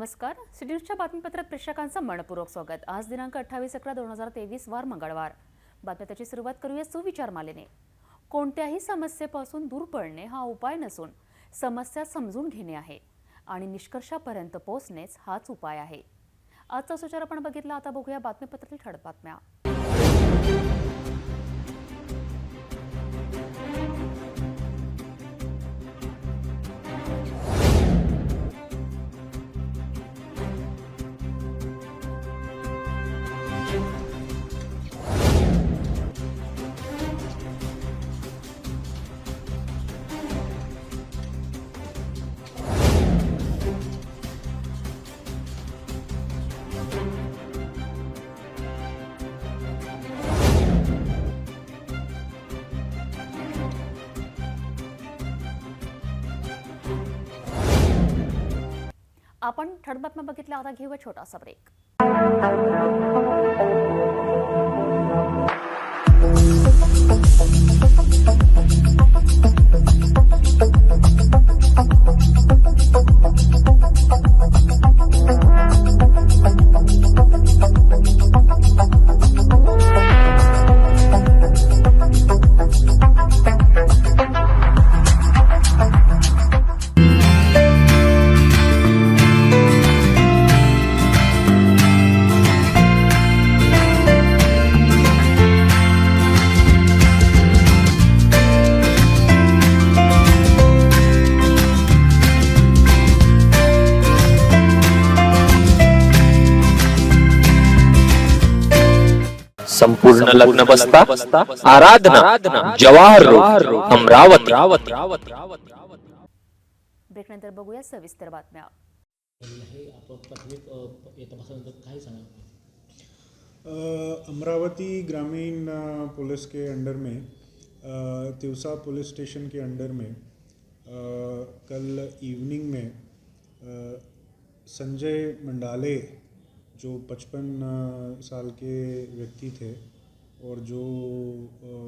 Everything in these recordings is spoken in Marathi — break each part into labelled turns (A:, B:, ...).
A: नमस्कार. सिटी न्यूजच्या बातमीपत्रात प्रेक्षकांचं मनपूर्वक स्वागत. आज दिनांक 28/11/2023 वार मंगळवार. बातमीची सुरुवात करूया सुविचार मालेने. कोणत्याही समस्येपासून दूर पळणे हा उपाय नसून समस्या समजून घेणे आहे आणि निष्कर्षापर्यंत पोहोचणेच हाच उपाय आहे. आजचा सुविचार आपण बघितला. आता बघूया बातमीपत्रातील ठळक बातम्या. आपण ठळक बातम्या बघितल्या. आता घेऊया छोटासा ब्रेक.
B: संपूर्ण लग्न बसता आराधना जवाहर रोड अमरावती.
A: ब्रेकनंतर बघूया सविस्तर बातम्या.
C: अमरावती ग्रामीण पुलिस के अंडर में तिवसा पुलिस स्टेशन के अंडर में कल इवनिंग में संजय मंडाले जो 55 साल के व्यक्ति थे और जो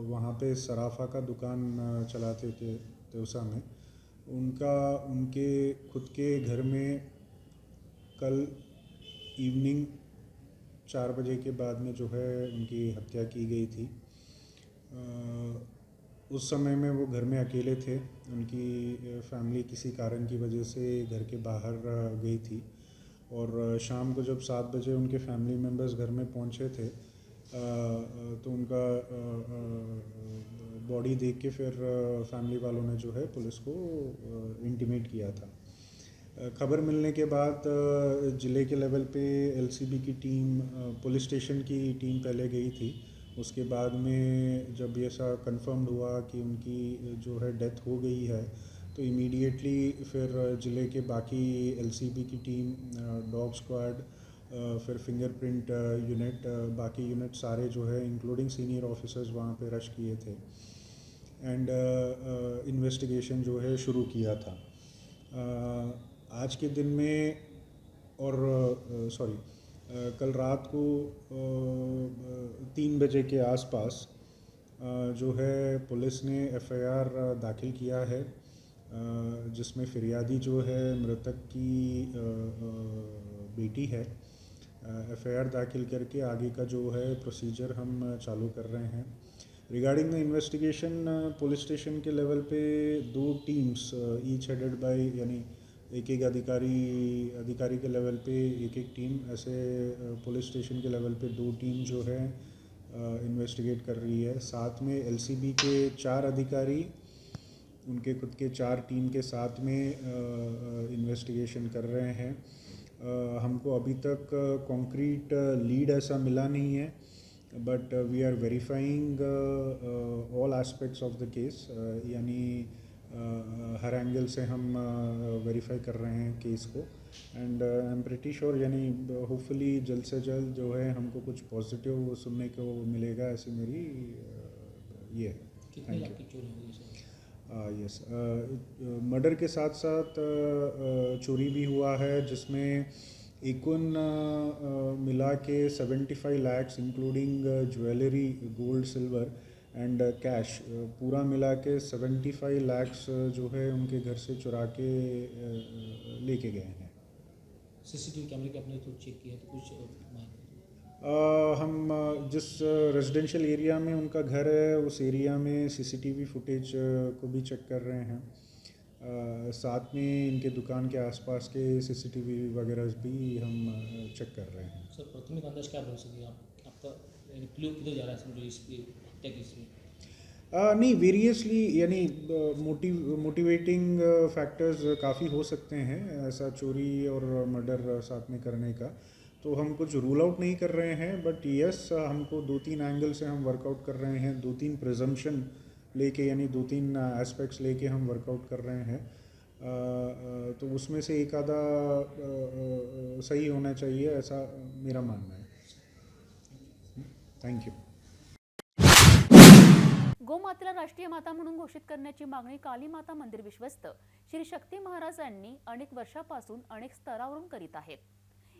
C: वहाँ पे सराफा का दुकान चलाते थे तिवसा में, उनके खुद के घर में कल इवनिंग 4 बजे के बाद में जो है उनकी हत्या की गई थी. उस समय में वो घर में अकेले थे. उनकी फैमिली किसी कारण की वजह से घर के बाहर गई थी और शाम को जब 7 बजे उनके फैमिली मेम्बर्स घर में पहुंचे थे तो उनका बॉडी देख के फिर फैमिली वालों ने जो है पुलिस को इंटीमेट किया था. खबर मिलने के बाद ज़िले के लेवल पे एलसीबी की टीम, पुलिस स्टेशन की टीम पहले गई थी. उसके बाद में जब ऐसा कंफर्म्ड हुआ कि उनकी जो है डेथ हो गई है तो इमीडिएटली फिर ज़िले के बाकी एलसीबी की टीम, डॉग स्क्वाड, फिर फिंगरप्रिंट यूनिट, बाकी यूनिट सारे जो है इंक्लूडिंग सीनियर ऑफिसर्स वहाँ पे रश किए थे एंड इन्वेस्टिगेशन जो है शुरू किया था. आज के दिन में और कल रात को 3 बजे के आसपास जो है पुलिस ने एफआईआर दाखिल किया है जिसमें फिरियादी जो है मृतक की बेटी है. एफआईआर दाखिल करके आगे का जो है प्रोसीजर हम चालू कर रहे हैं. Regarding the investigation police station K level pay 2 teams each headed by, यानी एक अधिकारी के लेवल पे एक टीम, ऐसे पुलिस स्टेशन के लेवल पे 2 टीम जो है इन्वेस्टिगेट कर रही है. साथ में एलसीबी के 4 अधिकारी उनके खुद के 4 टीम के साथ में इन्वेस्टिगेशन कर रहे हैं. हमको अभी तक कॉन्क्रीट लीड ऐसा मिला नहीं है, but we are verifying all aspects of the case, यानी हर एंगल से हम वेरीफाई कर रहे हैं केस को and I am pretty sure, यानी होपफुली जल्द से जल्द जो है हमको कुछ पॉजिटिव सुनने को मिलेगा, ऐसी मेरी ये है. Thank you. यस, मर्डर के साथ साथ चोरी भी हुआ है जिसमें इकुन मिला के 75 lakh including jewellery, gold, silver end cash, पूरा मिला के 75 लाख जो है उनके घर से चुरा के लेके गए हैं.
D: सीसीटीवी कैमरे के आपने तो चेक किया तो कुछ
C: हम जिस रेजिडेंशियल एरिया में उनका घर है उस एरिया में सीसीटीवी फुटेज को भी चेक कर रहे हैं। साथ में इनके दुकान के आसपास के सीसीटीवी वगैरह भी हम चेक कर रहे हैं।
D: सर प्राथमिक अंदाज क्या बन सके आपका क्लू किधर जा रहा है समझो इसकी हत्या केस में?
C: नहीं, वेरियसली यानी मोटिवेटिंग फैक्टर्स काफ़ी हो सकते हैं ऐसा चोरी और मर्डर साथ में करने का, तो हम कुछ रूल आउट नहीं कर रहे हैं। बट यस, हमको 2-3 एंगल से हम वर्कआउट कर रहे हैं, 2-3 प्रिजम्पशन लेके यानी 2-3 एस्पेक्ट्स लेके हम वर्कआउट कर रहे हैं। तो उसमें से एक आधा सही होना चाहिए, ऐसा मेरा मानना है। थँक्यू।
A: गोमातेला राष्ट्रीय माता म्हणून घोषित करण्याची मागणी काली माता मंदिर विश्वस्त श्री शक्ती महाराज यांनी अनेक वर्षापासून अनेक स्तरावरून करीत आहेत।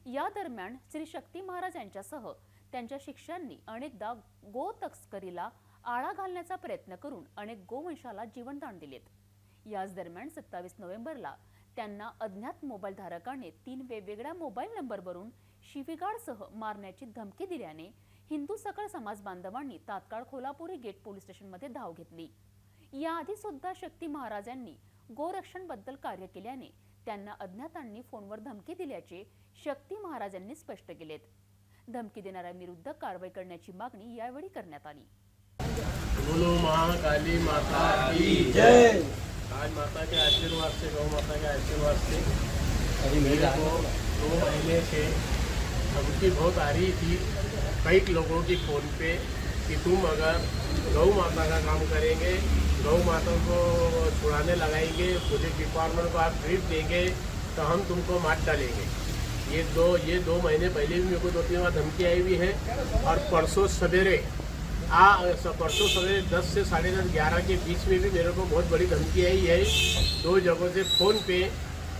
A: या दरम्यान श्री शक्ती महाराज यांच्यासह त्यांच्या शिष्यांनी अनेकदा गो तस्करीला आळा घालण्याचा प्रयत्न करून अनेक गोवंशाला जीवनदान दिलेत। याच दरम्यान 27 नोव्हेंबरला त्यांना अज्ञात मोबाईल धारकाने 3 वेगवेगळ्या मोबाईल नंबरवरून शिवीगाळसह मारण्याची धमकी दिल्याने हिंदू सकळ समाज बांधवांनी तात्काळ खोलापुरी गेट पोलीस स्टेशनमध्ये धाव घेतली। याआधी सुद्धा शक्ती महाराज यांनी गोरक्षण बद्दल कार्य केल्याने त्यांना अज्ञातांनी फोनवर धमकी दिल्याचे शक्ती महाराज यांनी स्पष्ट केलेत। धमकी देणाऱ्यांविरुद्ध कारवाई करण्याची मागणी यावेळी करण्यात आली।
E: बोलो महाकाली माता की जय। आज माता के आशीर्वाद से, गौ माता के आशीर्वाद से मेरे को 2 महीने से धमकी बहुत आ रही थी कई लोगों की फ़ोन पे कि तुम अगर गौ माता का काम करेंगे, गौ माता को छुड़ाने लगाएंगे, पुलिस डिपार्टमेंट को आप ट्रीट देंगे तो हम तुमको मार डालेंगे। ये दो महीने पहले भी मेरे को 2-3 बार धमकी आई हुई है। और परसों सवेरे 10 से 10:30 11 के बीच में भी मेरे को बहुत बड़ी धमकी आई है 2 जगहों से फ़ोन पे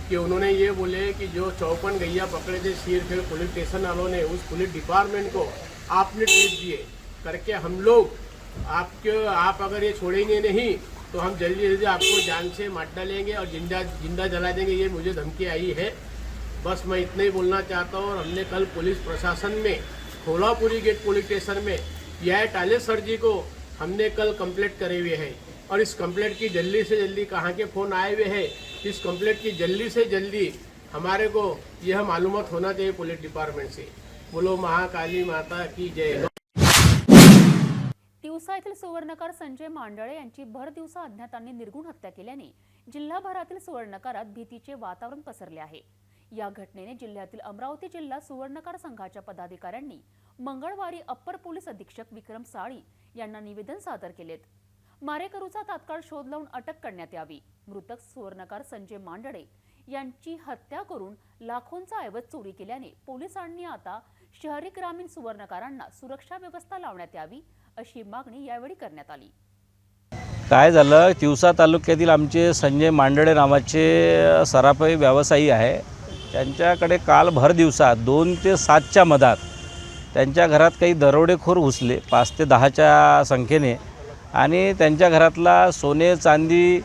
E: कि उन्होंने ये बोले कि जो 54 गैया पकड़े थे सीरखेड़ पुलिस स्टेशन वालों ने, उस पुलिस डिपार्टमेंट को आपने ट्वीट दिए करके हम लोग आप अगर ये छोड़ेंगे नहीं तो हम जल्दी जल्दी आपको जान से मार डालेंगे और जिंदा जला देंगे। ये मुझे धमकी आई है। बस मैं इतना ही बोलना चाहता हूँ। और हमने कल पुलिस प्रशासन में खोलापुरी गेट पुलिस स्टेशन में पीआई टाले सर जी को हमने कल कंप्लेंट करे हुए हैं। और इस कंप्लेंट की जल्दी से जल्दी कहाँ के फ़ोन आए हुए हैं, इस कंप्लेंट की जल्दी से जल्दी हमारे को यह मालूमात होना चाहिए पुलिस डिपार्टमेंट से। बोलो महाकाली माता की जय।
A: तिवसा येथील सुवर्णकार संजय मांडळे यांची भर दिवसा अज्ञातांनी निर्गुण हत्या केल्याने जिल्हाभरातील सुवर्णकारात भीतीचे वातावरण पसरले आहे। या घटनेने जिल्ह्यातील अमरावती जिल्हा सुवर्णकार संघाच्या पदाधिकाऱ्यांनी मंगळवारी अप्पर पोलीस अधीक्षक विक्रम साळी यांना निवेदन सादर केलेत। मारेकरूचा तात्काळ शोध लावून अटक करण्यात यावी। मृतक सुवर्णकार संजय मांडळे यांची हत्या करून लाखोंचा ऐवज चोरी केल्याने पोलिसांनी आता शहरी ग्रामीण सुवर्णकारांना सुरक्षा व्यवस्था लावण्यात यावी अशी मागणी यावेळी करण्यात आली।
F: काय झालं, तिवसा तालुक्यातील आमचे संजय मांडळे नावाचे सराफी व्यावसायी आहे। त्यांच्याकडे काल भर दिवसा 2 ते 7च्या मधात त्यांच्या घरात काही दरोडेखोर घुसले 5 ते 10च्या संख्येने आणि त्यांच्या घरातला सोने चांदी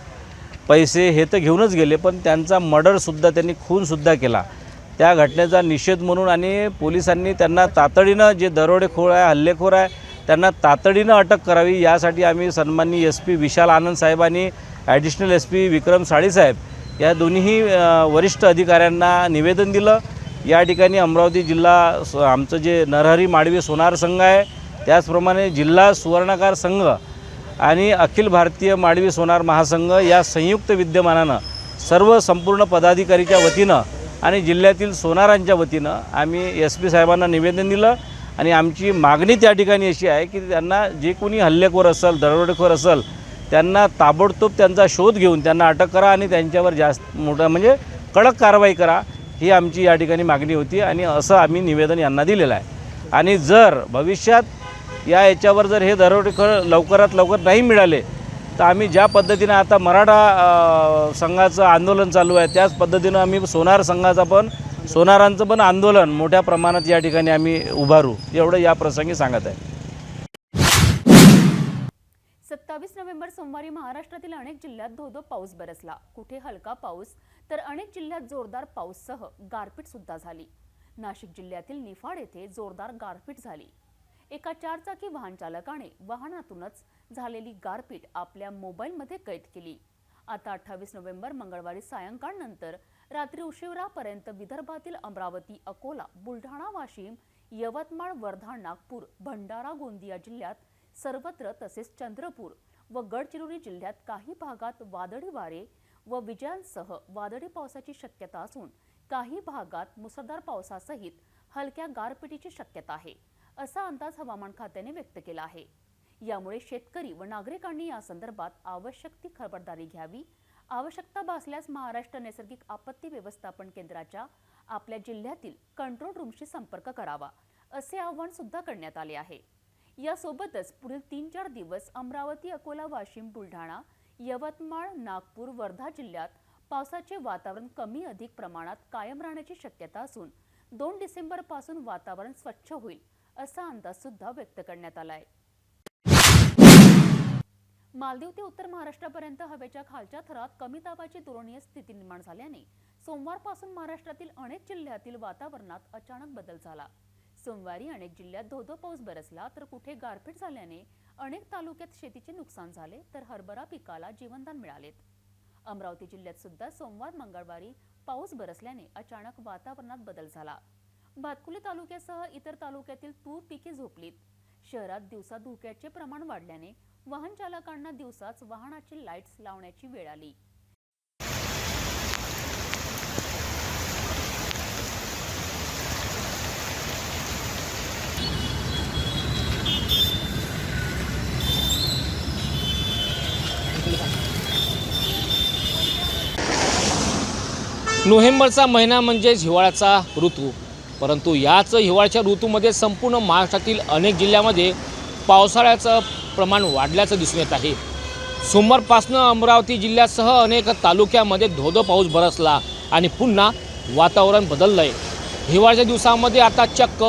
F: पैसे हे तर घेऊनच गेले, पण त्यांचा मर्डरसुद्धा त्यांनी खूनसुद्धा केला। त्या घटनेचा निषेध म्हणून आणि पोलिसांनी त्यांना तातडीनं जे दरोडेखोर आहे हल्लेखोर आहे त्यांना तातडीनं अटक करावी यासाठी आम्ही सन्माननीय SP विशाल आनंद साहेब आणि ॲडिशनल SP विक्रम साळी साहेब या दोन्ही वरिष्ठ अधिकाऱ्यांना निवेदन दिलं। या ठिकाणी अमरावती जिल्हा आमचं जे नरहरी माडवी सोनार संघ आहे, त्याचप्रमाणे जिल्हा सुवर्णकार संघ आणि अखिल भारतीय माडवी सोनार महासंघ या संयुक्त विद्यमानानं सर्व संपूर्ण पदाधिकारीच्या वतीनं आणि जिल्ह्यातील सोनारांच्या वतीनं आम्ही SP साहेबांना निवेदन दिलं आणि आमची मागणी त्या ठिकाणी अशी आहे की त्यांना जे कोणी हल्लेखोर असेल दरोडेखोर असेल त्यांना ताबडतोब त्यांचा शोध घेऊन त्यांना अटक करा आणि त्यांच्यावर जास्त मोठा म्हणजे कडक कारवाई करा ही आमची या ठिकाणी मागणी होती आणि असं आम्ही निवेदन यांना दिलेलं आहे। आणि जर भविष्यात याच्यावर जर हे दरोडेखोर लवकरात लवकर नाही मिळाले तर आम्ही ज्या पद्धतीने आता मराठा संघाचं आंदोलन चालू आहे त्याच पद्धतीनं आम्ही सोनारांचं पण आंदोलन मोठ्या प्रमाणात या ठिकाणी आम्ही उभारू एवढं या प्रसंगी सांगत आहे।
A: 27 नोव्हेंबर सोमवारी महाराष्ट्रातील अनेक जिल्ह्यात धोधो पाऊस बरसला। कुठे हलका पाऊस तर अनेक जिल्ह्यात जोरदार पाऊससह गारपीट सुद्धा झाली. नाशिक जिल्ह्यातील निफाड येथे जोरदार गारपीट झाली. एका 4 चाकी वाहन चालकाने वाहनातूनच झालेली गारपीट आपल्या मोबाईलमध्ये कैद केली. आता 28 नोव्हेंबर मंगळवारी सायंकाळनंतर रात्री उशिरापर्यंत विदर्भातील अमरावती, अकोला, बुलढाणा, वाशिम, यवतमाळ, वर्धा, नागपूर, भंडारा, गोंदिया जिल्ह्यात सर्वत्र तसेच चंद्रपूर व गडचिरोली जिल्ह्यात काही भागात वादळी वारे व विजांसह वादळी पावसाची शक्यता असून काही भागात मुसळधार पावसासहित हलक्या गारपिटीची शक्यता आहे, असा अंदाज हवामान खात्याने व्यक्त केला आहे. यामुळे शेतकरी व नागरिकांनी या संदर्भात आवश्यक ती खबरदारी घ्यावी. आवश्यकता भासल्यास महाराष्ट्र नैसर्गिक आपत्ती व्यवस्थापन केंद्राच्या आपल्या जिल्ह्यातील कंट्रोल रूमशी संपर्क करावा, असे आवाहन सुद्धा करण्यात आले आहे. यासोबतच पुढील 3-4 दिवस अमरावती, अकोला, वाशिम, बुलढाणा, यवतमाळ, नागपूर, वर्धा जिल्ह्यात पावसाचे वातावरण कमी अधिक प्रमाणात कायम राहण्याची शक्यता असून 2 डिसेंबर पासून वातावरण स्वच्छ होईल, असा अंदाज सुद्धा व्यक्त करण्यात आला आहे. मालदीव ते उत्तर महाराष्ट्रापर्यंत हवेच्या खालच्या थरात कमी दाबाची तुलनीय स्थिती निर्माण झाल्याने सोमवारपासून महाराष्ट्रातील अनेक जिल्ह्यातील वातावरणात अचानक बदल झाला. सोमवारी अनेक जिल्ह्यात धो-धो पाऊस बरसला तर कुठे गारपीट झाल्याने अनेक तालुक्यात शेतीचे नुकसान झाले तर हरभरा पिकाला जीवनदान मिळाले. अमरावती जिल्ह्यात सुद्धा सोमवार मंगळवारी पाऊस बरसल्याने अचानक वातावरणात बदल झाला. भातकुली तालुक्यासह इतर तालुक्यातील तूर पिके झोपलीत. शहरात दिवसा धुक्याचे प्रमाण वाढल्याने वाहन चालकांना दिवसाच वाहनाची लाईट्स लावण्याची वेळ आली.
G: नोव्हेंबरचा महिना म्हणजेच हिवाळ्याचा ऋतू, परंतु याच हिवाळ्याच्या ऋतूमध्ये संपूर्ण महाराष्ट्रातील अनेक जिल्ह्यामध्ये पावसाळ्याचं प्रमाण वाढल्याचं दिसून येत आहे. सोमवारपासून अमरावती जिल्ह्यासह अनेक तालुक्यामध्ये धो-धो पाऊस बरसला आणि पुन्हा वातावरण बदललं आहे. हिवाळ्याच्या दिवसामध्ये आता चक्क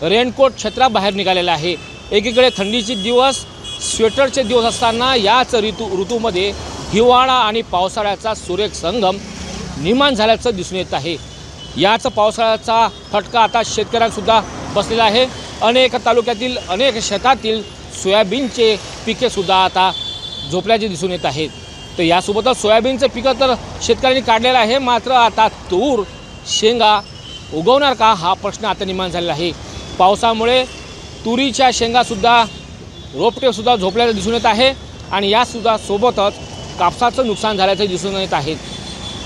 G: रेनकोट छत्र्याबाहेर निघालेला आहे. एकीकडे थंडीचे दिवस, स्वेटरचे दिवस असताना याच ऋतूमध्ये हिवाळा आणि पावसाळ्याचा सुरेख संगम निर्माण झाल्याचं दिसून येत आहे. याच पावसाळ्याचा फटका आता शेतकऱ्यांसुद्धा बसलेला आहे. अनेक तालुक्यातील अनेक शेतातील सोयाबीनचे पिकेसुद्धा आता झोपल्याचे दिसून येत आहेत. तर यासोबतच सोयाबीनचं पिकं तर शेतकऱ्यांनी काढलेलं आहे, मात्र आता तूर शेंगा उगवणार का हा प्रश्न आता निर्माण झालेला आहे. पावसामुळे तुरीच्या शेंगासुद्धा रोपटेसुद्धा झोपल्याचं दिसून येत आहे आणि यासुद्धा सोबतच कापसाचं नुकसान झाल्याचं दिसून येत आहे.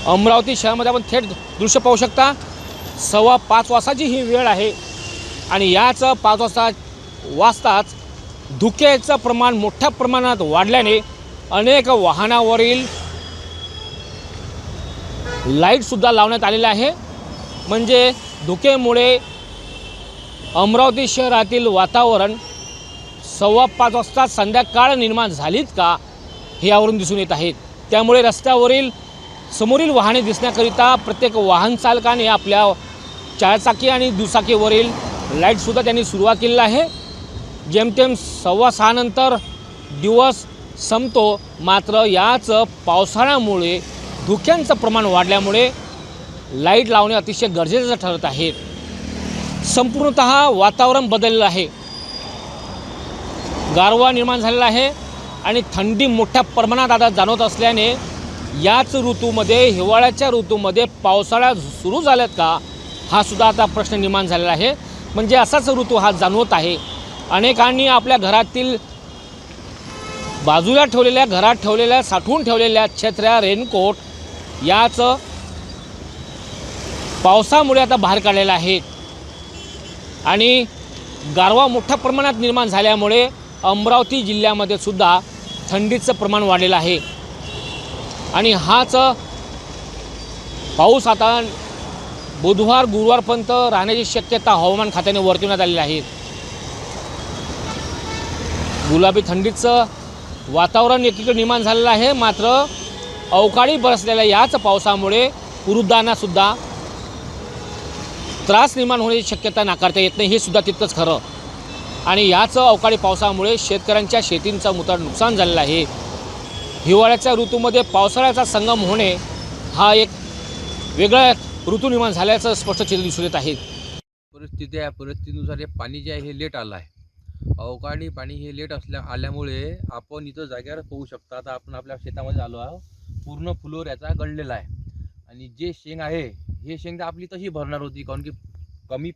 G: अमरावती शहरामध्ये आपण थेट दृश्य पाहू शकता. 5:15 वाजताची ही वेळ आहे आणि याच 5 वाजताच धुक्याचं प्रमाण मोठ्या प्रमाणात वाढल्याने अनेक वाहनावरील लाईटसुद्धा लावण्यात आलेले आहे. म्हणजे धुकेमुळे अमरावती शहरातील वातावरण 5:15 वाजता संध्याकाळ निर्माण झालीत का हे यावरून दिसून येत आहेत. त्यामुळे रस्त्यावरील समोरील वाहने दिसण्याकरिता प्रत्येक वाहन चालकाने आपल्या 4 चाकी आणि दुचाकीवरील लाईटसुद्धा त्यांनी सुरुवात केलेली आहे. जेमतेम 6:15 नंतर दिवस संपतो, मात्र याच पावसाळ्यामुळे धुक्यांचं प्रमाण वाढल्यामुळे लाईट लावणे अतिशय गरजेचं ठरत आहे. संपूर्णतः वातावरण बदललेलं आहे. गारवा निर्माण झालेला आहे आणि थंडी मोठ्या प्रमाणात आता जाणवत असल्याने याच ऋतूमध्ये, हिवाळ्याच्या ऋतूमध्ये पावसाळा सुरू झाल्यात का हा सुद्धा आता प्रश्न निर्माण झालेला आहे. म्हणजे असाच ऋतू हा जाणवत आहे. अनेकांनी आपल्या घरातील बाजूला ठेवलेल्या, घरात ठेवलेल्या, साठवून ठेवलेल्या छत्र्या, रेनकोट याच पावसामुळे आता बाहेर काढलेला आहे आणि गारवा मोठ्या प्रमाणात निर्माण झाल्यामुळे अमरावती जिल्ह्यामध्ये सुद्धा थंडीचं प्रमाण वाढलेलं आहे. आणि हाच पाऊस आता बुधवार गुरुवारपर्यंत राहण्याची शक्यता हवामान खात्याने वर्तवण्यात आलेली आहे. गुलाबी थंडीचं वातावरण एकीकडे निर्माण झालेलं आहे, मात्र अवकाळी बरसलेल्या याच पावसामुळे वृद्धांनासुद्धा त्रास निर्माण होण्याची शक्यता नाकारता येत नाही, हे सुद्धा तितकंच खरं. आणि याच अवकाळी पावसामुळे शेतकऱ्यांच्या शेतींचं मोठं नुकसान झालेलं आहे. हिवाळ्याच्या ऋतूमध्ये पावसाळ्याचा संगम होणे हा एक वेगळा ऋतू निर्माण झाल्याचं स्पष्ट चित्र दिसून येत आहे.
H: परिस्थिती आहे, परिस्थितीनुसार हे पाणी जे आहे हे लेट आलं आहे. अवकाळी पाणी हे लेट आल्यामुळे आपण इथं जागेवर पोहू शकतो. आता आपण आपल्या शेतामध्ये आलो आहोत. पूर्ण फ्लोर याचा गळलेला आहे आणि जे शेंग आहे हे शेंग तर आपली तशी भरणार होती, कारण की कमी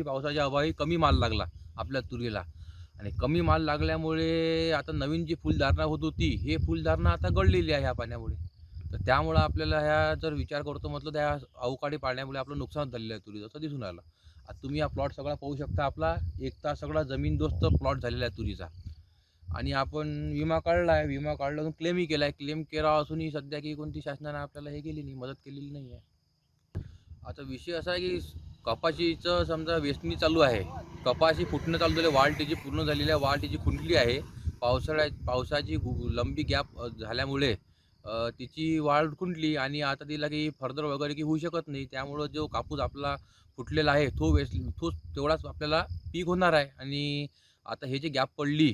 H: पावसाच्या अभावी कमी माल लागला आपल्या तुरीला आणि कमी माल लागल्यामुळे आता नवीन जी फुलधारणा होत होती हे फुलधारणा आता गळलेली आहे ह्या पाण्यामुळे. तर त्यामुळं आपल्याला ह्या जर विचार करतो म्हटलं त्या अवकाळी पाण्यामुळे आपलं नुकसान झालेलं आहे तुरीचं असं दिसून आलं. आता तुम्ही हा प्लॉट सगळा पाहू शकता. आपला एकटा सगळा जमीनदोस्त प्लॉट झालेला आहे तुरीचा आणि आपण विमा काढला आहे. विमा काढला असून क्लेमही केला आहे. क्लेम केला असूनही सध्या की कोणती शासनाने आपल्याला हे केली नाही, मदत केलेली नाही आहे. आता विषय असा आहे की कपाशीचं समजा वेचणी चालू आहे. कपाशी फुटणं चालू झालं, वाढ तिची पूर्ण झालेली आहे, वाढ तिची खुंटली आहे. पावसाची लंबी गॅप झाल्यामुळे तिची वाढ खुंटली आणि आता तिला काही फर्दर वगैरे की होऊ शकत नाही. त्यामुळं जो कापूस आपला फुटलेला आहे तो तेवढाच आपल्याला पीक होणार आहे आणि आता हे जे गॅप पडली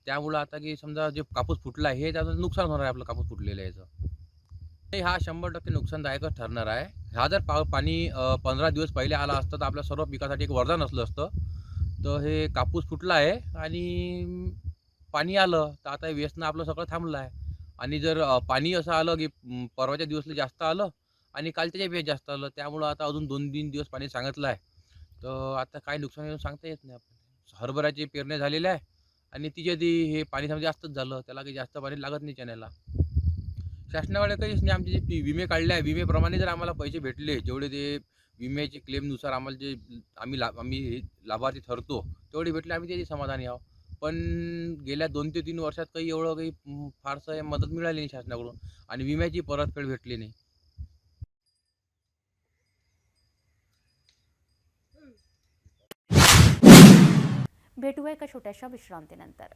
H: त्यामुळं आता की समजा जे कापूस फुटला आहे हे त्याचं नुकसान होणार आहे. आपलं कापूस फुटलेलं आहे याचं हा 100% नुकसानदायकच ठरणार आहे. हा जर पाणी 15 दिवस पहिले आला असतं तर आपल्या सर्व पिकासाठी एक वरदान असलं असतं. तर हे कापूस फुटला आहे आणि पाणी आलं तर आता वेचणं आपलं सगळं थांबलं आहे. आणि जर पाणी असं आलं की परवाच्या दिवसला जास्त आलं आणि कालच्या वेळेस जास्त आलं, त्यामुळं आता अजून 2-3 दिवस पाणी सांगितलं आहे. तर आता काय नुकसान येऊन सांगता येत नाही आपल्याला. हरभऱ्याची पेरणी झालेली आहे आणि तिच्या हे पाणी समजा जास्तच झालं, त्याला काही जास्त पाणी लागत नाही चण्याला. शासनाकडे काहीच नाही. आमचे जे विमे काढले आहे विमेप्रमाणे जर आम्हाला पैसे भेटले, जेवढे ते विम्याचे क्लेमनुसार आम्हाला जे आम्ही लाभार्थी ठरतो तेवढे भेटले, आम्ही त्याची समाधानी आहोत. पण गेल्या 2 ते 3 वर्षात काही एवढं काही फारसं मदत मिळाली नाही शासनाकडून आणि विम्याची परतफेड भेटली नाही.
A: भेटूया एका छोट्याशा विश्रांतीनंतर.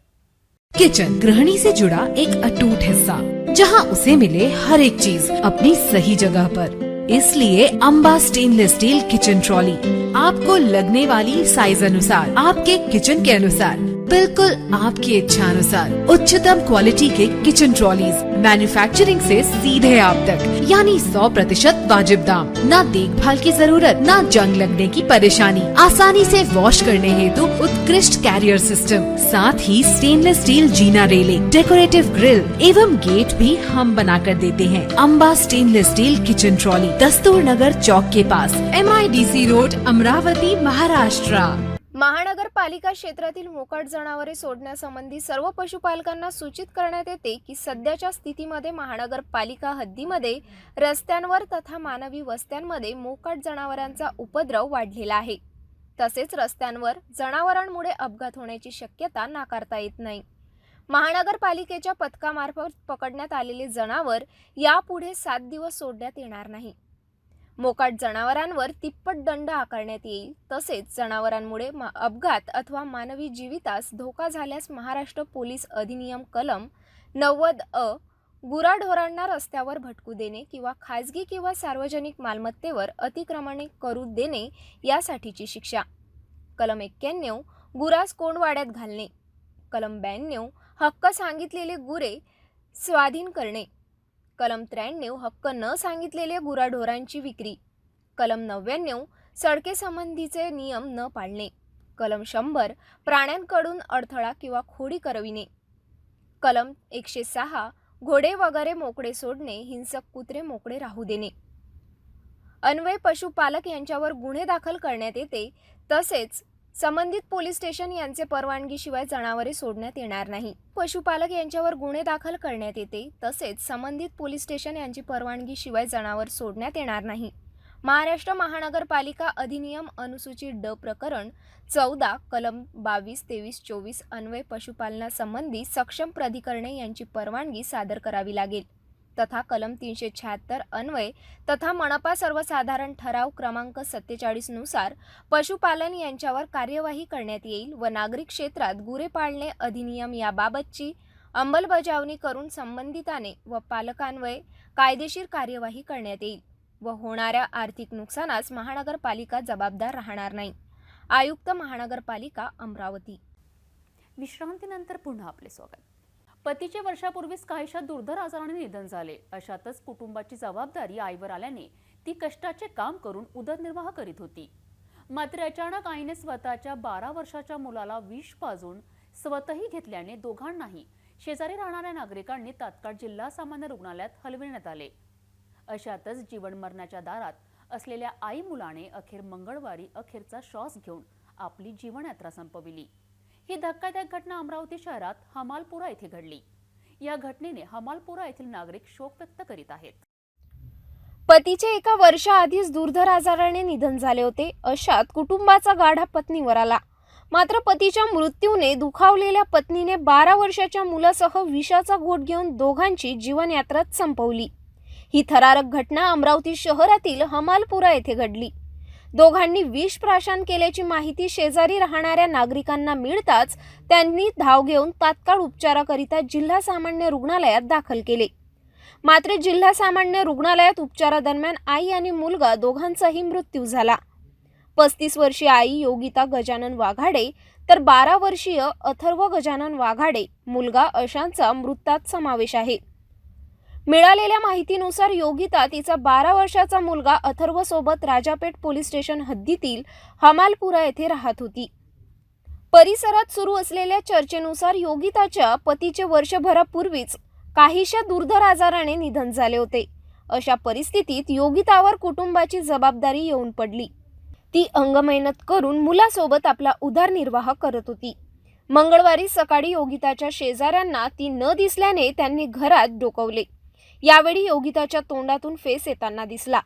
I: किचन गृहिणी से जुड़ा एक अटूट हिस्सा, जहां उसे मिले हर एक चीज अपनी सही जगह पर। इसलिए Amba stainless steel kitchen trolley आपको लगने वाली साइज अनुसार, आपके किचन के अनुसार, बिल्कुल आपकी इच्छा अनुसार उच्चतम क्वालिटी के किचन ट्रॉलीज मैन्युफैक्चरिंग से सीधे आप तक, यानी 100% वाजिब दाम, ना देखभाल की जरूरत, ना जंग लगने की परेशानी, आसानी से वॉश करने हेतु उत्कृष्ट कैरियर सिस्टम, साथ ही स्टेनलेस स्टील जीना रेलिंग, डेकोरेटिव ग्रिल एवं गेट भी हम बना कर देते हैं। Amba stainless steel kitchen trolley, Dastur Nagar चौक के पास, MIDC रोड, अमरावती, महाराष्ट्र।
J: महानगरपालिका क्षेत्रातील मोकाट जनावरे सोडण्यासंबंधी सर्व पशुपालकांना सूचित करण्यात येते की सध्याच्या स्थितीमध्ये महानगरपालिका हद्दीमध्ये रस्त्यांवर तथा मानवी वस्त्यांमध्ये मोकाट जनावरांचा उपद्रव वाढलेला आहे। तसेच रस्त्यांवर जनावरांमुळे अपघात होण्याची शक्यता नाकारता येत नाही। महानगरपालिकेच्या पथकामार्फत पकडण्यात आलेले जनावर यापुढे 7 दिवस सोडण्यात येणार नाही। मोकाट जनावरांवर तिप्पट दंड आकारण्यात येईल। तसेच जनावरांमुळे अपघात अथवा मानवी जीवितास धोका झाल्यास महाराष्ट्र पोलीस अधिनियम कलम 90 गुराढोरांना रस्त्यावर भटकू देणे किंवा खाजगी किंवा सार्वजनिक मालमत्तेवर अतिक्रमणे करू देणे यासाठीची शिक्षा, कलम 91 गुरास कोंडवाड्यात घालणे, कलम 92 हक्क सांगितलेले गुरे स्वाधीन करणे, कलम 93 हक्क न सांगितलेले गुराढोरांची विक्री, कलम 99 सडके संबंधीचे नियम न पाळणे, कलम 100 प्राण्यांकडून अडथळा किंवा खोडी करविणे, कलम 106 घोडे वगैरे मोकळे सोडणे, हिंसक कुत्रे मोकळे राहू देणे। अन्वय पशुपालक यांच्यावर गुन्हे दाखल करण्यात येते। तसेच संबंधित पोलीस स्टेशन यांचे परवानगीशिवाय जनावरे सोडण्यात येणार नाही। पशुपालक यांच्यावर गुन्हे दाखल करण्यात येते। तसेच संबंधित पोलीस स्टेशन यांची परवानगीशिवाय जनावर सोडण्यात येणार नाही। महाराष्ट्र महानगरपालिका अधिनियम अनुसूची ड प्रकरण 14 कलम 22, 23, 24 अन्वय पशुपालनासंबंधी सक्षम प्राधिकरणे यांची परवानगी सादर करावी लागेल तथा कलम 376 अन्वय तथा मनपा सर्वसाधारण ठराव क्रमांक 47 नुसार पशुपालन यांच्यावर कार्यवाही करण्यात येईल व नागरिक क्षेत्रात गुरे पाळणे अधिनियम याबाबतची अंमलबजावणी करून संबंधिताने व पालकांवर कायदेशीर कार्यवाही करण्यात येईल व होणाऱ्या आर्थिक नुकसानास महानगरपालिका जबाबदार राहणार नाही। आयुक्त महानगरपालिका अमरावती।
A: विश्रांतीनंतर पुन्हा आपले स्वागत। पतीचे वर्षापूर्वीच काहीशा दुर्धर आजाराने निधन झाले। अशातच कुटुंबाची जबाबदारी आईवर आल्याने ती कष्टाचे काम करून उदरनिर्वाह करीत होती. मात्र अचानक आईने स्वतःच्या 12 वर्षाच्या मुलाला विष पाजून स्वतःही घेतल्याने दोघांनाही शेजारी राहणाऱ्या नागरिकांनी तात्काळ जिल्हा सामान्य रुग्णालयात हलविण्यात आले. अशातच जीवन मरणाच्या दारात असलेल्या आई मुलाने अखेर मंगळवारी अखेरचा श्वास घेऊन आपली जीवनयात्रा संपविली. ही धक्कादायक घटना अमरावती शहरात हमालपुरा येथे घडली. या घटनेने हमालपुरा येथील नागरिक शोक व्यक्त करीत आहेत.
J: पतीचे एका वर्षाआधीच दुर्धर आजाराने निधन झाले होते. अशात कुटुंबाचा गाढा पत्नीवर आला. मात्र पतीच्या मृत्यूने दुखावलेल्या पत्नीने 12 वर्षाच्या मुलासह विषाचा घोट घेऊन दोघांची जीवनयात्राच संपवली. ही थरारक घटना अमरावती शहरातील हमालपुरा येथे घडली. दोघांनी विष प्राशन केल्याची माहिती शेजारी राहणाऱ्या नागरिकांना मिळताच त्यांनी धाव घेऊन तात्काळ उपचाराकरिता जिल्हा सामान्य रुग्णालयात दाखल केले. मात्र जिल्हा सामान्य रुग्णालयात उपचारादरम्यान आई आणि मुलगा दोघांचाही मृत्यू झाला. 35 वर्षीय आई योगिता गजानन वाघाडे तर 12 वर्षीय अथर्व गजानन वाघाडे मुलगा अशांचा मृतात समावेश आहे. मिळालेल्या माहितीनुसार योगिता तिचा 12 वर्षाचा मुलगा अथर्व सोबत राजापेठ पोलीस स्टेशन हद्दीतील हमालपुरा येथे राहत होती. परिसरात सुरू असलेल्या चर्चेनुसार योगिताच्या पतीचे वर्षभरापूर्वीच काहीशा दुर्धर आजाराने निधन झाले होते. अशा परिस्थितीत योगितावर कुटुंबाची जबाबदारी येऊन पडली. ती अंगमेहनत करून मुलासोबत आपला उदरनिर्वाह करत होती. मंगळवारी सकाळी योगिताच्या शेजाऱ्यांना ती न दिसल्याने त्यांनी घरात डोकावले. यावेळी योगिताच्या तोंडातून फेस येताना दिसला.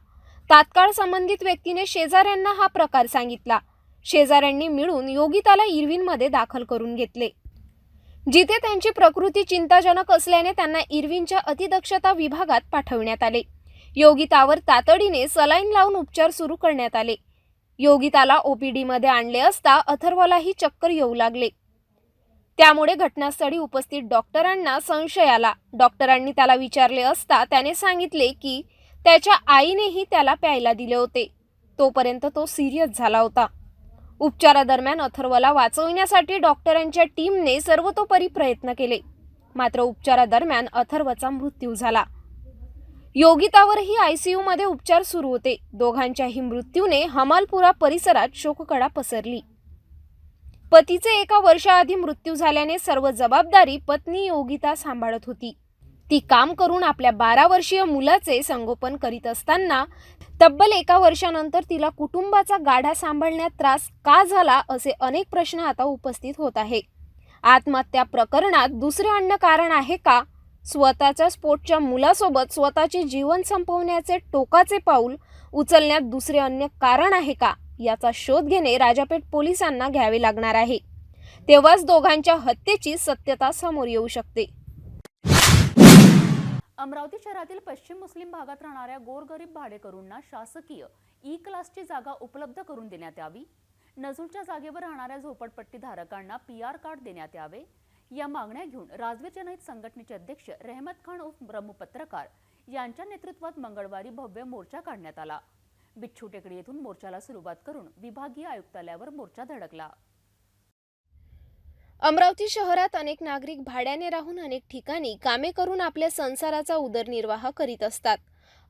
J: तात्काळ संबंधित व्यक्तीने शेजाऱ्यांना हा प्रकार सांगितला. शेजाऱ्यांनी मिळून योगिताला इरविनमध्ये दाखल करून घेतले, जिथे त्यांची प्रकृती चिंताजनक असल्याने त्यांना इरविनच्या अतिदक्षता विभागात पाठवण्यात आले. योगितावर तातडीने सलाईन लावून उपचार सुरू करण्यात आले. योगिताला ओपीडीमध्ये आणले असता अथर्वलाही चक्कर येऊ लागले. त्यामुळे घटनास्थळी उपस्थित डॉक्टरांना संशय आला. डॉक्टरांनी त्याला विचारले असता त्याने सांगितले की त्याच्या आईनेही त्याला प्यायला दिले होते. तोपर्यंत तो सिरियस झाला होता. उपचारादरम्यान अथर्वला वाचवण्यासाठी डॉक्टरांच्या टीमने सर्वतोपरी प्रयत्न केले. मात्र उपचारादरम्यान अथर्वचा मृत्यू झाला. योगितावरही आयसीयूमध्ये उपचार सुरू होते. दोघांच्याही मृत्यूने हमालपुरा परिसरात शोककळा पसरली. पतीचे एका वर्षाआधी मृत्यू झाल्याने सर्व जबाबदारी पत्नी योगिता सांभाळत होती. ती काम करून आपल्या 12 वर्षीय मुलाचे संगोपन करीत असताना तब्बल 1 वर्षानंतर तिला कुटुंबाचा गाढा सांभाळण्यात त्रास का झाला असे अनेक प्रश्न आता उपस्थित होत आहे. आत्महत्या प्रकरणात दुसरे अन्य कारण आहे का? स्वतःच्या स्फोटच्या मुलासोबत स्वतःचे जीवन संपवण्याचे टोकाचे पाऊल उचलण्यात दुसरे अन्य कारण आहे का, याचा शोध घेणे राजापेठ पोलिसांना घ्यावे लागणार आहे. तेव्हाच दोघांच्या हत्येची सत्यता समोर येऊ शकते.
A: अमरावती शहरातील पश्चिम मुस्लिम भागात राहणाऱ्या गोरगरीब भाडेकरूंना शासकीय ई क्लासची जागा उपलब्ध करून देण्यात यावी. नजूलच्या जागेवर राहणाऱ्या झोपडपट्टी धारकांना PR कार्ड देण्यात यावे. या मागण्या घेऊन राजवीर जनहित संघटनेचे अध्यक्ष रहमत खान उर्फ ब्रह्म पत्रकार यांच्या नेतृत्वात मंगळवारी भव्य मोर्चा काढण्यात आला. बिच्छू टेकडी येथून मोर्चाला सुरुवात करून विभागीय आयुक्तालयावर मोर्चा धडकला.
J: अमरावती शहरात अनेक नागरिक भाड्याने राहून अनेक ठिकाणी कामे करून आपल्या संसाराचा उदरनिर्वाह करीत असतात.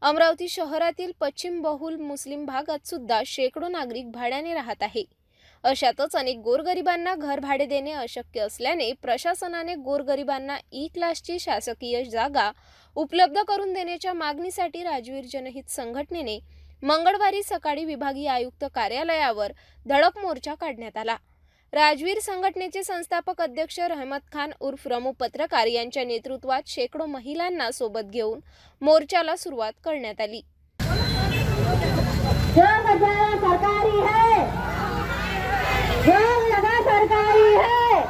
J: अमरावती शहरातील पश्चिम बहुल मुस्लिम भागात सुद्धा शेकडो नागरिक भाड्याने राहत आहे. अशातच अनेक गोरगरिबांना घर भाडे देणे अशक्य असल्याने प्रशासनाने गोरगरिबांना ई क्लासची शासकीय जागा उपलब्ध करून देण्याच्या मागणीसाठी राजवीर जनहित संघटनेने मंगळवारी सकाळी विभागीय आयुक्त कार्यालयावर धडक मोर्चा काढण्यात आला. राजवीर संघटनेचे संस्थापक अध्यक्ष रहमत खान उर्फ रमू पत्रकार यांच्या नेतृत्वात शेकडो महिलांना सोबत घेऊन मोर्चाला सुरुवात करण्यात आली.
K: सरकारी है, सरकारी है,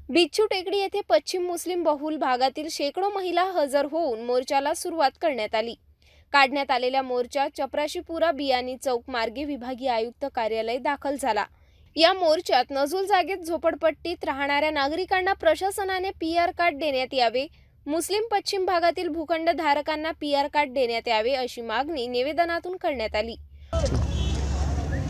J: बिच्छू टेकडी येथे पश्चिम मुस्लिम बहुल भागातील शेकडो महिला हजर होऊन मोर्चाला सुरुवात करण्यात आली. काढण्यात आलेल्या मोर्चात चपराशीपुरा बियाणी चौक मार्गे विभागीय आयुक्त कार्यालय दाखल झाला. या मोर्चात नजूल जागेत झोपडपट्टीत राहणाऱ्या नागरिकांना प्रशासनाने PR कार्ड देण्यात यावे, मुस्लिम पश्चिम भागातील भूखंड धारकांना PR कार्ड देण्यात यावे अशी मागणी निवेदनातून करण्यात आली.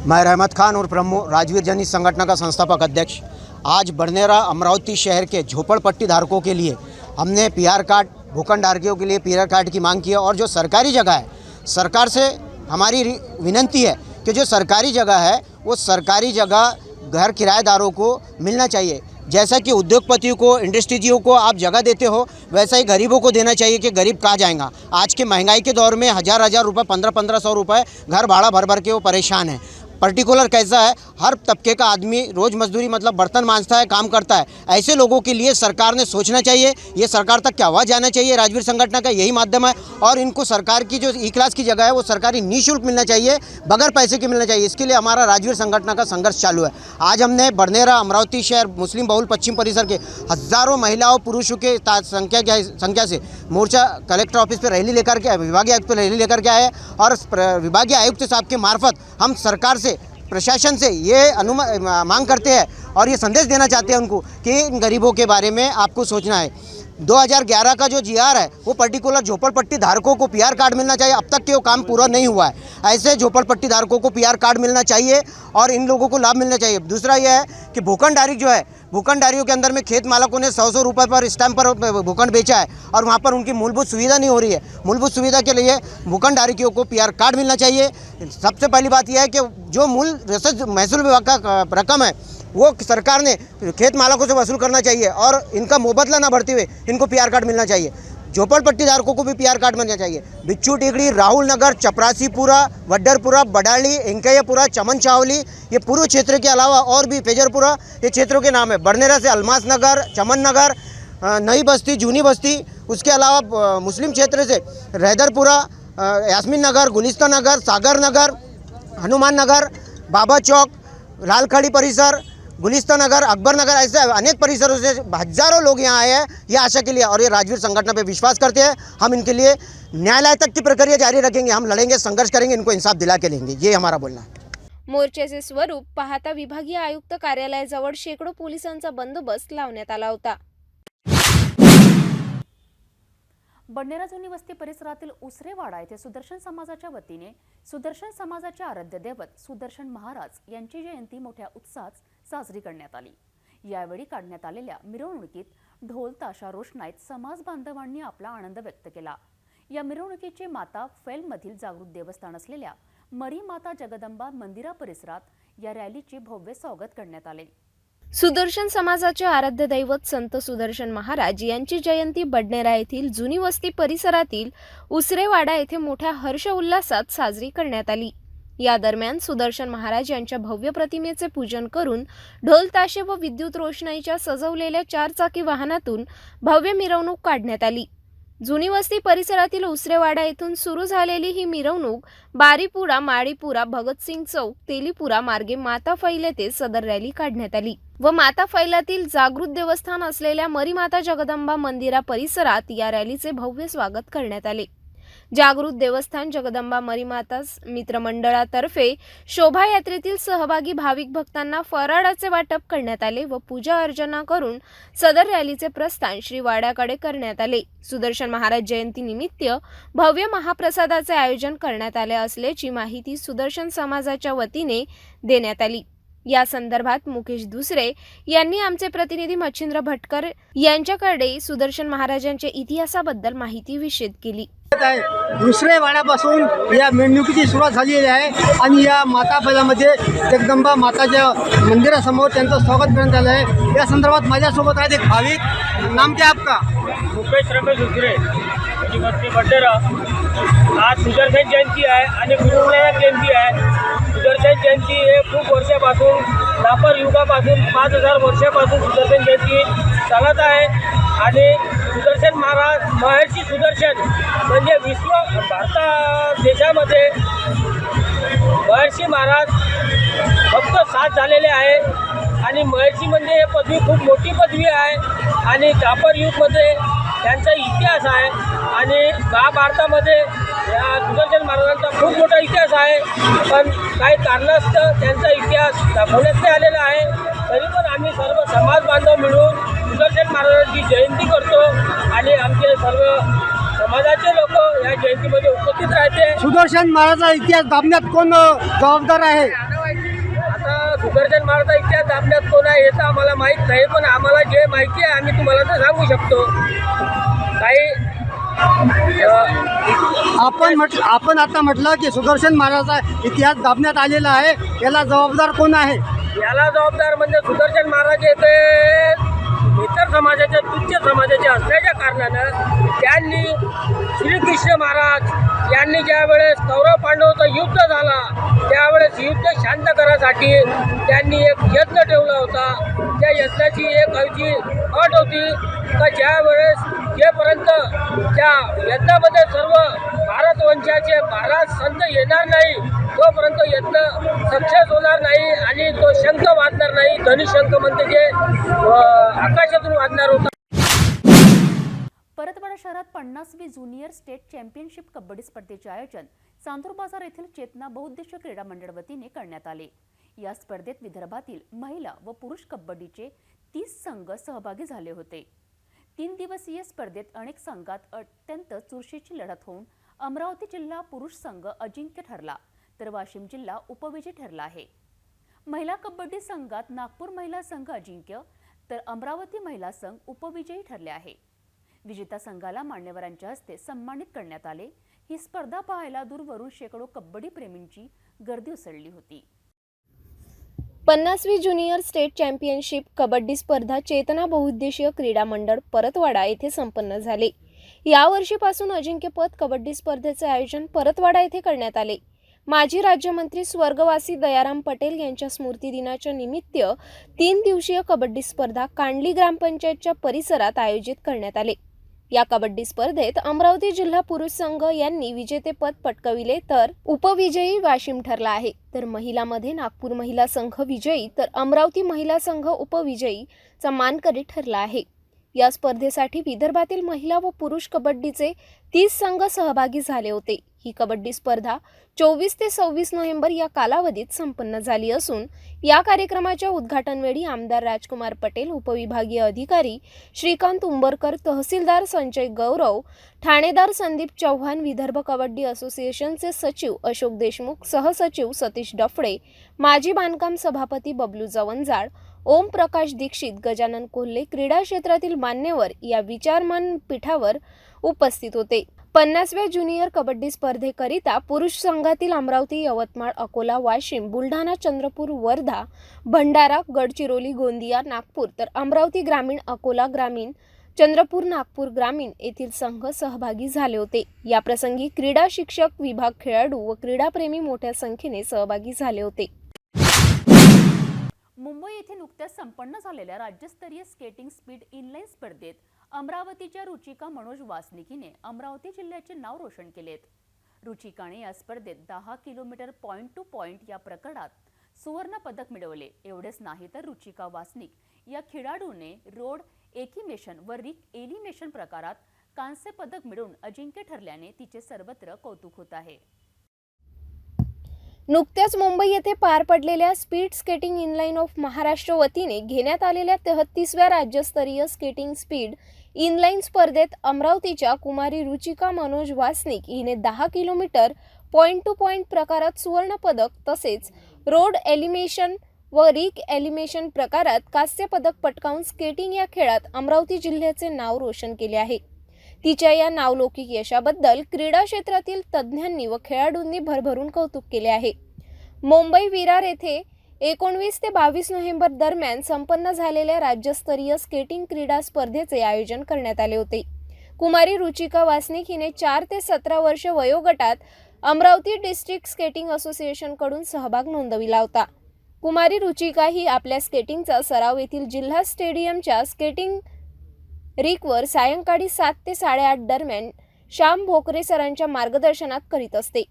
L: मैं रहमत खान और ब्रह्मो राजवीर जनहित संगठन का संस्थापक अध्यक्ष आज बड़नेरा अमरावती शहर के झोपड़पट्टी धारकों के लिए हमने पीआर कार्ड भूखंडारकियों के लिए पीआर कार्ड की मांग की है। और जो सरकारी जगह है, सरकार से हमारी विनंती है कि जो सरकारी जगह है वो सरकारी जगह घर किराएदारों को मिलना चाहिए। जैसा कि उद्योगपतियों को, इंडस्ट्रीजियों को आप जगह देते हो, वैसा ही गरीबों को देना चाहिए कि गरीब कहाँ जाएगा। आज के महंगाई के दौर में हज़ार रुपये, 1500 रुपये घर भाड़ा भर भर के वो परेशान है। पर्टिकुलर कैसा है, हर तबके का आदमी रोज़ मजदूरी मतलब बर्तन मांजता है, काम करता है। ऐसे लोगों के लिए सरकार ने सोचना चाहिए, ये सरकार तक क्या आवाज़ जाना चाहिए। राजवीर संगठन का यही माध्यम है। और इनको सरकार की जो ई क्लास की जगह है वो सरकारी निःशुल्क मिलना चाहिए, बगैर पैसे के मिलना चाहिए। इसके लिए हमारा राजवीर संगठन का संघर्ष चालू है। आज हमने बड़नेरा, अमरावती शहर, मुस्लिम बहुल पश्चिम परिसर के हज़ारों महिलाओं पुरुषों के संख्या से मोर्चा कलेक्टर ऑफिस पर रैली लेकर के, विभागीय आयुक्त पर रैली लेकर के आए। और विभागीय आयुक्त साहब के मार्फत हम सरकार से, प्रशासन से ये मांग करते हैं और ये संदेश देना चाहते हैं उनको कि इन गरीबों के बारे में आपको सोचना है। 2011 का जो जीआर है वो पर्टिकुलर झोपड़पट्टी धारकों को पीआर कार्ड मिलना चाहिए। अब तक के वो काम पूरा नहीं हुआ है। ऐसे झोपड़पट्टी धारकों को पीआर कार्ड मिलना चाहिए और इन लोगों को लाभ मिलना चाहिए। दूसरा यह है कि भूखंडारी जो है, भूखंडारियों के अंदर में खेत मालकों ने 100 रुपये पर स्टैम्प पर भूखंड बेचा है और वहाँ पर उनकी मूलभूत सुविधा नहीं हो रही है। मूलभूत सुविधा के लिए भूखंडारियों को पीआर कार्ड मिलना चाहिए। सबसे पहली बात यह है कि जो मूल महसूल विभाग का रकम है वो सरकार ने खेत मालकों से वसूल करना चाहिए और इनका मुबदला ना बढ़ते हुए इनको पीआर कार्ड मिलना चाहिए। झोपड़पट्टी धारकों को भी पीआर कार्ड मिलना चाहिए। बिच्छू टिकड़ी, राहुल नगर, चपरासीपुरा, वड्डरपुरा, बडाली, इंकैयापुरा, चमन चावली, ये पूर्व क्षेत्र के अलावा और भी फेजरपुरा, ये क्षेत्रों के नाम है। बड़नेरा से अलमास नगर, चमन नगर, नई बस्ती, जूनी बस्ती, उसके अलावा मुस्लिम क्षेत्र से रहदरपुरा, यास्मीन नगर, गुलिस्तान नगर, सागर नगर, हनुमान नगर, बाबा चौक, लालखड़ी परिसर, गुलिस्तान नगर, अकबर नगर, ऐसे अनेक परिसरों से हज़ारों लोग यहाँ आए हैं ये आशा के लिए। और ये राजवीर संगठन पे विश्वास करते हैं। हम इनके लिए न्यायालय तक की प्रक्रिया जारी रखेंगे। हम लड़ेंगे, संघर्ष करेंगे, इनको इंसाफ दिला के लेंगे, ये हमारा बोलना है।
J: मोर्चाचे स्वरूप पाहता विभागीय आयुक्त कार्यालयाजवळ शेकडो पोलिसांचा बंदोबस्त लावण्यात आला होता।
A: बडनेरा जुनी वस्ती परिसरातील उसरेवाडा येथे सुदर्शन समाजाच्या वतीने सुदर्शन समाजाचे आराध्य दैवत सुदर्शन महाराज यांची जयंती मोठ्या उत्साहात साजरी करण्यात आली। यावेळी काढण्यात आलेल्या मिरवणुकीत ढोल ताशा रोषणाईत समाज बांधवांनी आपला आनंद व्यक्त केला। या मिरवणुकीचे माता फैलमधील जागृत देवस्थान असलेल्या मरी माता जगदंबा मंदिरा परिसरात या रॅलीचे भव्य स्वागत करण्यात आले।
J: सुदर्शन समाजाचे आराध्य दैवत संत सुदर्शन महाराज यांची जयंती बडनेरा येथील जुनी वस्ती परिसरातील उसरेवाडा येथे मोठ्या हर्ष उल्हासात साजरी करण्यात आली। या दरम्यान सुदर्शन महाराज यांच्या भव्य प्रतिमेचे पूजन करून ढोल ताशे व विद्युत रोषणाईच्या सजवलेल्या 4 चाकी वाहनातून भव्य मिरवणूक काढण्यात आली। जुनी वस्ती परिसरातील उसरेवाडा येथून सुरू झालेली ही मिरवणूक बारीपुरा, माळीपुरा, भगतसिंग चौक, तेलीपुरा मार्गे माता फैल येथे सदर रॅली काढण्यात आली व माता फैलातील जागृत देवस्थान असलेल्या मरी माता जगदंबा मंदिरा परिसरात या रॅलीचे भव्य स्वागत करण्यात आले। जागृत देवस्थान जगदंबा मरी माता मित्रमंडळातर्फे शोभायात्रेतील सहभागी भाविक भक्तांना फराळाचे वाटप करण्यात आले व पूजा अर्चना करून सदर रॅलीचे प्रस्थान श्री वाड्याकडे करण्यात आले। सुदर्शन महाराज जयंती निमित्त भव्य महाप्रसादाचे आयोजन करण्यात आले असल्याची माहिती सुदर्शन समाजाच्या वतीने देण्यात आली। या संदर्भात मुकेश दुसरे यांनी आमचे प्रतिनिधी मच्छिंद्र भटकर यांच्याकडे सुदर्शन महाराजांच्या इतिहासाबद्दल माहिती विशद केली।
L: दुसऱ्या वाड्यापासून या मिरवणुकीची सुरुवात झालेली आहे आणि या माता फैलामध्ये जगदंबा माताच्या मंदिरासमोर त्यांचं स्वागत करण्यात आलं आहे। या संदर्भात माझ्यासोबत आहेत एक भाविक। नाम क्या आपका?
M: मुकेश रमेश दुसरे, वस्ती बडनेरा। आज सुदर्शन जयंती आहे आणि गुरुनानक जयंती आहे। सुदर्शन जयंती हे खूप वर्षापासून, दापर युगापासून 5000 वर्षापासून सुदर्शन जयंती चालत आहे आणि सुदर्शन महाराज, महर्षी सुदर्शन म्हणजे भारत देशामध्ये महर्षी महाराज फक्त 7 झालेले आहे आणि महर्षी म्हणजे हे पदवी खूप मोठी पदवी आहे आणि दापर युगमध्ये त्यांचा इतिहास आहे आणि महाभारतामध्ये या सुदर्शन महाराजांचा खूप मोठा इतिहास आहे, पण काही कारणास्तव त्यांचा इतिहास दाखवण्यात नाही आलेला आहे। तरी पण आम्ही सर्व समाज बांधव मिळून सुदर्शन महाराजांची जयंती करतो आणि आमचे सर्व समाजाचे लोक या जयंतीमध्ये उपस्थित राहते।
L: सुदर्शन महाराजांचा इतिहास दाबण्यात कोण जबाबदार आहे?
M: आता सुदर्शन महाराजचा इतिहास दाबण्यात कोण आहे हे तर आम्हाला माहीत नाही, पण आम्हाला जे माहिती आहे आम्ही तुम्हाला ते सांगू शकतो. काही
L: आपण आता म्हटलं की सुदर्शन महाराजाचा इतिहास दाबण्यात आलेला आहे, याला जबाबदार कोण आहे?
M: याला जबाबदार म्हणजे सुदर्शन महाराज हे ते इतर समाजाचे तुच्छ समाजाचे असल्याच्या कारणानं त्यांनी श्रीकृष्ण महाराज यांनी ज्या वेळेस कौरव पांडवाचं युद्ध झाला त्यावेळेस युद्ध शांत करण्यासाठी त्यांनी एक यज्ञ ठेवला होता. त्या यज्ञाची एक अशी अट होती का ज्या वेळेस जेपर्यंत त्या यज्ञामध्ये सर्व भारत वंशाचे 12 संत येणार नाही तोपर्यंत यज्ञ सक्सेस होणार नाही आणि तो शंख वाजणार नाही. धनिशंख म्हणते जे आकाशातून वाजणार होता.
A: परतवाडा शहरात 50वी ज्युनियर स्टेट चॅम्पियनशिप कबड्डी स्पर्धेचे आयोजन चांदूर बाजार येथील चेतना बहुउद्देशीय क्रीडा मंडळ वतीने करण्यात आले. या स्पर्धेत विदर्भातील महिला व पुरुष कबड्डीचे 30 संघ सहभागी झाले होते. 3 दिवसीय स्पर्धेत अनेक संघात अत्यंत चुरशीची लढत होऊन अमरावती जिल्हा पुरुष संघ अजिंक्य ठरला तर वाशिम जिल्हा उपविजयी ठरला आहे. महिला कबड्डी संघात नागपूर महिला संघ अजिंक्य तर अमरावती महिला संघ उपविजयी ठरले आहे. विजेता संघाला मान्यवरांच्या हस्ते सन्मानित करण्यात आले. ही स्पर्धा पाहायला दूरवरून शेकडो कबड्डी प्रेमींची गर्दी उसळली होती.
J: 50वी ज्युनियर स्टेट चॅम्पियनशिप कबड्डी स्पर्धा चेतना बहुउद्देशीय क्रीडा मंडळ परतवाडा येथे संपन्न झाले. यावर्षीपासून अजिंक्यपद कबड्डी स्पर्धेचे आयोजन परतवाडा येथे करण्यात आले. माजी राज्यमंत्री स्वर्गवासी दयाराम पटेल यांच्या स्मृती दिनाच्या निमित्त 3 दिवसीय कबड्डी स्पर्धा कांडली ग्रामपंचायतच्या परिसरात आयोजित करण्यात आले. या कबड्डी स्पर्धेत अमरावती जिल्हा पुरुष संघ यांनी विजेतेपद पटकाविले तर उपविजयी वाशिम ठरला आहे. तर महिलांमध्ये नागपूर महिला संघ विजयी तर अमरावती महिला संघ उपविजयीचा मानकरी ठरला आहे. या स्पर्धेसाठी विदर्भातील महिला व पुरुष कबड्डीचे 30 संघ सहभागी झाले होते. ही कबड्डी स्पर्धा 24 ते 26 नोव्हेंबर या कालावधीत संपन्न झाली असून या कार्यक्रमाच्या उद्घाटनवेळी आमदार राजकुमार पटेल, उपविभागीय अधिकारी श्रीकांत उंबरकर, तहसीलदार संजय गौरव, ठाणेदार संदीप चव्हाण, विदर्भ कबड्डी असोसिएशनचे सचिव अशोक देशमुख, सहसचिव सतीश डफडे, माजी बांधकाम सभापती बबलू जवंजाळ, ओम प्रकाश दीक्षित, गजानन कोल्हे, क्रीडा क्षेत्रातील मान्यवर या विचारमान पीठावर उपस्थित होते. 50व्या ज्युनियर कबड्डी स्पर्धेकरिता पुरुष संघातील अमरावती, यवतमाळ, अकोला, वाशिम, बुलढाणा, चंद्रपूर, वर्धा, भंडारा, गडचिरोली, गोंदिया, नागपूर तर अमरावती ग्रामीण, अकोला ग्रामीण, चंद्रपूर, नागपूर ग्रामीण येथील संघ सहभागी झाले होते. या प्रसंगी क्रीडा शिक्षक, विभाग, खेळाडू व क्रीडाप्रेमी मोठ्या संख्येने सहभागी झाले होते.
A: मुंबई येथे नुकत्याच संपन्न झालेल्या राज्यस्तरीय स्केटिंग स्पीड इनलाईन स्पर्धेत अमरावतीच्या रुचिका मनोज वासनिक हिने अमरावती जिल्ह्याचे नाव रोशन केलेत. रुचिकाने या स्पर्धेत 10 किलोमीटर पॉइंट टू पॉइंट या प्रकारात सुवर्ण पदक मिळवले. एवढेच नाही तर रुचिका वासनिक या खेळाडूने रोड एकिमेशन व रिक एलिमेशन प्रकारात कांस्य पदक मिळवून अजिंक्य ठरल्याने तिचे सर्वत्र कौतुक होत आहे.
J: नुकत्याच मुंबई येथे पार पडलेल्या speed skating inline of Maharashtra वतीने घेण्यात आलेल्या 33व्या राज्यस्तरीय स्केटिंग स्पीड इनलाईन स्पर्धेत अमरावतीच्या कुमारी रुचिका मनोज वासनिक हिने 10 किलोमीटर पॉइंट टू पॉइंट प्रकारात सुवर्ण पदक तसेच रोड एलिमेशन व रिक एलिमेशन प्रकारात कांस्य पदक पटकावून स्केटिंग या खेळात अमरावती जिल्ह्याचे नाव रोशन केले आहे. तिच्या या नावलौकिक यशाबद्दल क्रीडा क्षेत्रातील तज्ज्ञांनी व खेळाडूंनी भरभरून कौतुक केले आहे. मुंबई विरार येथे 19 ते 22 नोव्हेंबर दरम्यान संपन्न झालेल्या राज्यस्तरीय स्केटिंग क्रीडा स्पर्धेचे आयोजन करण्यात आले होते. कुमारी रुचिका वासनिक हिने 4 ते 17 वर्ष वयोगटात अमरावती डिस्ट्रिक्ट स्केटिंग असोसिएशनकडून सहभाग नोंदविला होता. कुमारी रुचिका ही आपल्या स्केटिंगचा सराव येथील जिल्हा स्टेडियमच्या स्केटिंग रिकवर सायंकाळी 7 ते 8:30 दरम्यान श्याम भोकरे सरांच्या मार्गदर्शनात करीत असते.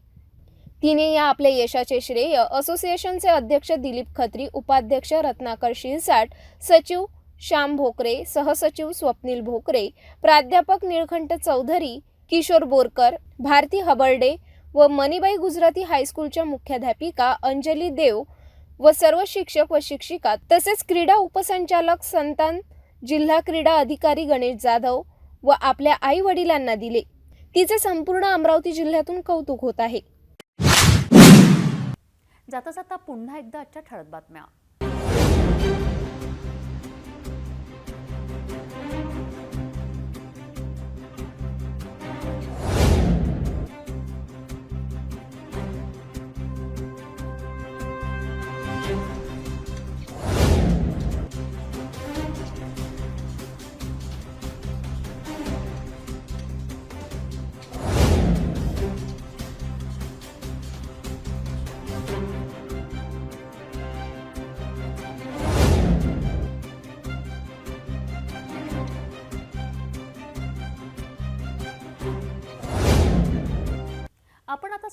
J: तिने या आपल्या यशाचे श्रेय असोसिएशनचे अध्यक्ष दिलीप खत्री, उपाध्यक्ष रत्नाकर शिरसाट, सचिव श्याम भोकरे, सहसचिव स्वप्नील भोकरे, प्राध्यापक निळकंठ चौधरी, किशोर बोरकर, भारती हबर्डे व मणिबाई गुजराती हायस्कूलच्या मुख्याध्यापिका अंजली देव व सर्व शिक्षक व शिक्षिका तसेच क्रीडा उपसंचालक संतान, जिल्हा क्रीडा अधिकारी गणेश जाधव व आपल्या आई वडिलांना दिले. तिचे संपूर्ण अमरावती जिल्ह्यातून कौतुक होत आहे.
A: जाता जाता पुन्हा एकदा आजच्या ठळक बातम्या.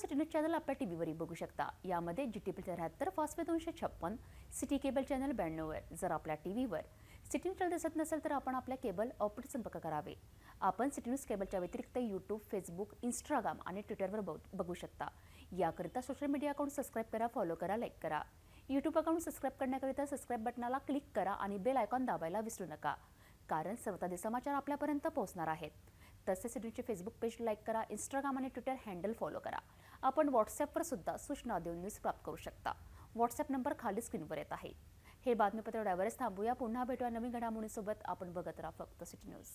A: सिटी न्यूज चॅनल आपल्या टीव्हीवरही बघू शकता. यामध्ये GTP 73 फॉस्फे 256, सिटी केबल चॅनल 92वर. जर आपल्या टीव्हीवर सिटी न्यूज दिसत नसेल तर आपण आपल्या केबल ऑपरेटर संपर्क करावे. आपण सिटी न्यूज केबलच्या व्यतिरिक्त यूट्यूब, फेसबुक, इंस्टाग्राम आणि ट्विटरवर बघू शकता. याकरिता सोशल मीडिया अकाउंट सबस्क्राईब करा, फॉलो करा, लाईक करा. यूट्यूब अकाउंट सबस्क्राईब करण्याकरिता सबस्क्राईब बटनाला क्लिक करा आणि बेल आयकॉन दाबायला विसरू नका, कारण सर्व ताजे समाचार आपल्यापर्यंत पोहोचणार आहेत. तसेच सिटीचे फेसबुक पेज लाईक करा, इंस्टाग्राम आणि ट्विटर हँडल फॉलो करा. आपण व्हॉट्सॲपवर सुद्धा सूचना देऊन न्यूज प्राप्त करू शकता. व्हॉट्सॲप नंबर खाली स्क्रीनवर येत आहे. हे बातमीपत्र एवढ्यावरच थांबूया. पुन्हा भेटूया नवीन घडामोडींसोबत. आपण बघत राहा फक्त सिटी न्यूज.